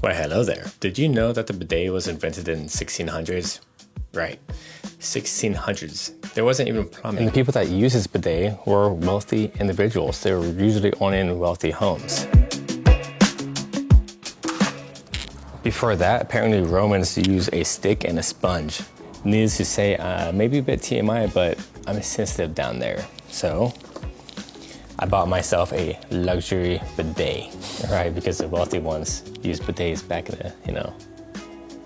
Why, hello there. Did you know that the bidet was invented in 1600s? Right, 1600s. There wasn't even plumbing. And the people that used this bidet were wealthy individuals. They were usually owning wealthy homes. Before that, apparently Romans used a stick and a sponge. Needless to say, maybe a bit TMI, but I'm sensitive down there. So I bought myself a luxury bidet, right? Because the wealthy ones used bidets back in the,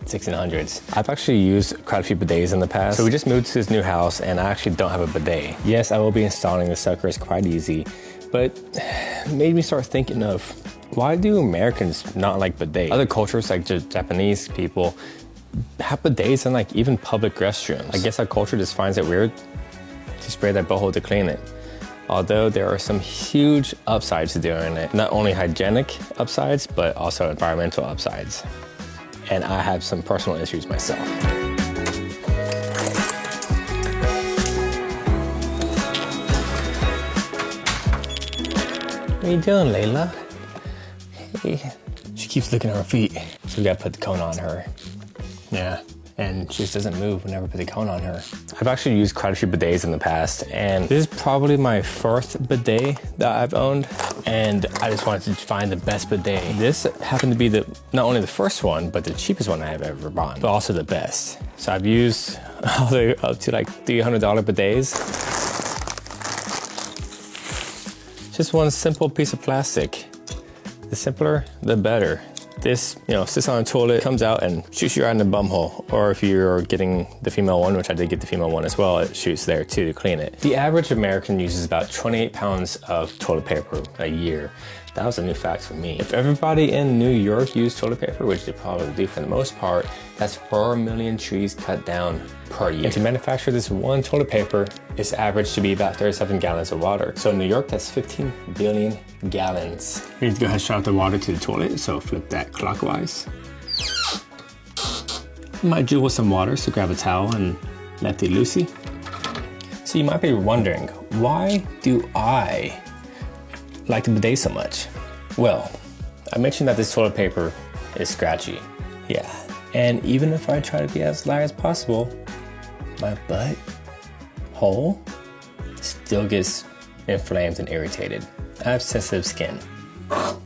1600s. I've actually used quite a few bidets in the past. So we just moved to this new house and I actually don't have a bidet. Yes, I will be installing the sucker. It's quite easy, but it made me start thinking of, why do Americans not like bidets? Other cultures like Japanese people have bidets in like even public restrooms. I guess our culture just finds it weird to spray that butthole to clean it. Although there are some huge upsides to doing it. Not only hygienic upsides, but also environmental upsides. And I have some personal issues myself. What are you doing, Layla? Hey. She keeps looking at her feet, so we gotta put the cone on her. Yeah, and she just doesn't move whenever we put the cone on her. I've actually used quite a few bidets in the past, and this is probably my fourth bidet that I've owned, and I just wanted to find the best bidet. This happened to be not only the first one, but the cheapest one I have ever bought, but also the best. So I've used all the way up to like $300 bidets. Just one simple piece of plastic. The simpler, the better. This, sits on a toilet, comes out and shoots you right in the bum hole. Or if you're getting the female one, which I did get the female one as well, it shoots there too to clean it. The average American uses about 28 pounds of toilet paper a year. That was a new fact for me. If everybody in New York used toilet paper, which they probably do for the most part, that's 4 million trees cut down per year. And to manufacture this one toilet paper, it's averaged to be about 37 gallons of water. So in New York, that's 15 billion gallons. We need to go ahead and shout out the water to the toilet, so flip that clockwise. Might jewel with some water, so grab a towel and let it loosey. So you might be wondering, why do I like the bidet so much? Well, I mentioned that this toilet paper is scratchy. Yeah, and even if I try to be as light as possible, my butt hole still gets inflamed and irritated. I have sensitive skin. And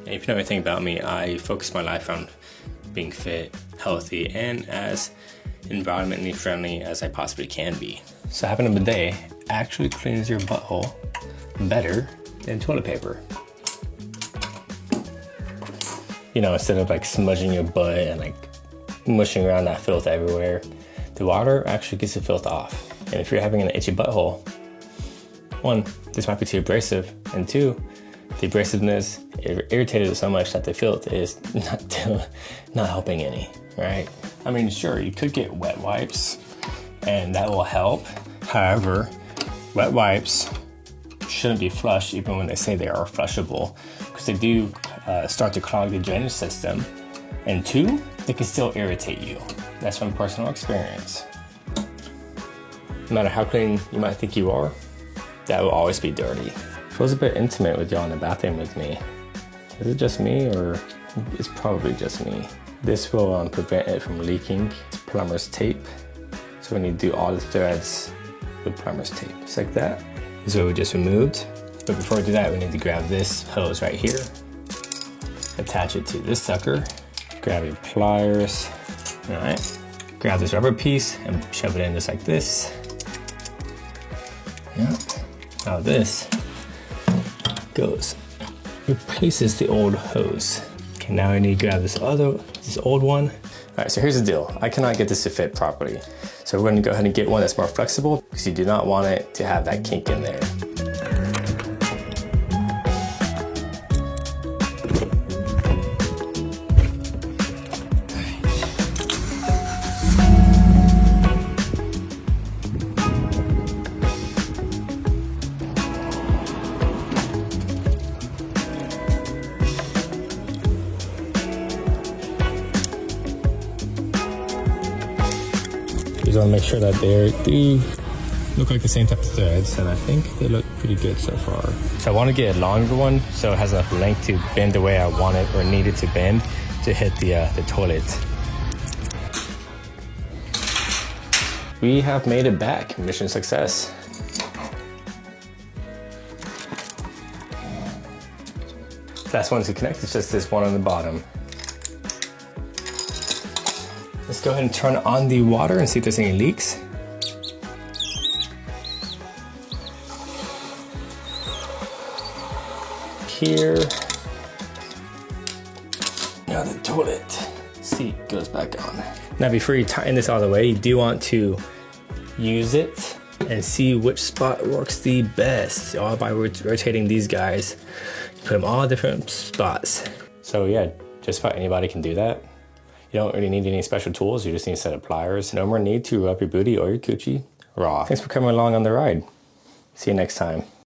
if you know anything about me, I focus my life on being fit, healthy, and as environmentally friendly as I possibly can be. So having a bidet actually cleans your butthole better than toilet paper. Instead of like smudging your butt and like mushing around that filth everywhere, the water actually gets the filth off. And if you're having an itchy butthole, one, this might be too abrasive, and two, the abrasiveness irritated it so much that the filth is not helping any, right? I mean, sure, you could get wet wipes, and that will help. However, wet wipes shouldn't be flushed even when they say they are flushable, because they do start to clog the drainage system. And two, they can still irritate you. That's from personal experience. No matter how clean you might think you are, that will always be dirty. Feels a bit intimate with y'all in the bathroom with me. Is it just me, or it's probably just me? This will prevent it from leaking. It's plumber's tape. So we need to do all the threads with plumber's tape, just like that. This is what we just removed. But before we do that, we need to grab this hose right here, attach it to this sucker, grab your pliers, all right? Grab this rubber piece and shove it in just like this. Yeah. Now this replaces the old hose. Okay, now I need to grab this old one. All right, so here's the deal. I cannot get this to fit properly. So we're gonna go ahead and get one that's more flexible, because you do not want it to have that kink in there. You just want to make sure that they do look like the same type of threads, and I think they look pretty good so far. So I want to get a longer one so it has enough length to bend the way I want it or need it to bend to hit the toilet. We have made it back. Mission success. Last one to connect is just this one on the bottom. Let's go ahead and turn on the water and see if there's any leaks. Here. Now the toilet seat goes back on. Now before you tighten this all the way, you do want to use it and see which spot works the best. All by rotating these guys. You put them all different spots. So yeah, just about anybody can do that. You don't really need any special tools, you just need a set of pliers. No more need to rub your booty or your coochie raw. Thanks for coming along on the ride. See you next time.